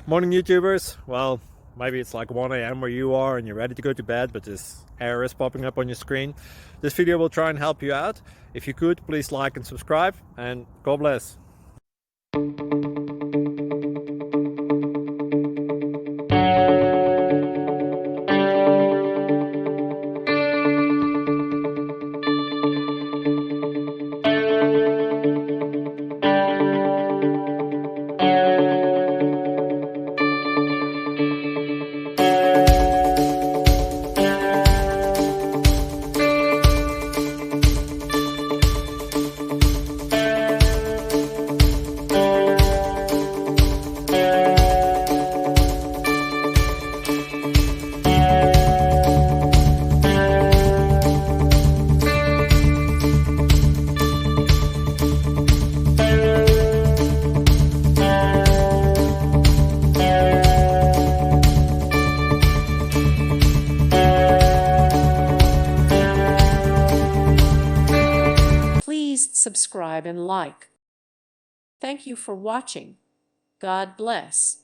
Morning, YouTubers. Well, maybe it's like 1 a.m. where you are and you're ready to go to bed, but this error is popping up on your screen. This video will try and help you out. If you could, please like and subscribe, and God bless. Please subscribe and like. Thank you for watching. God bless.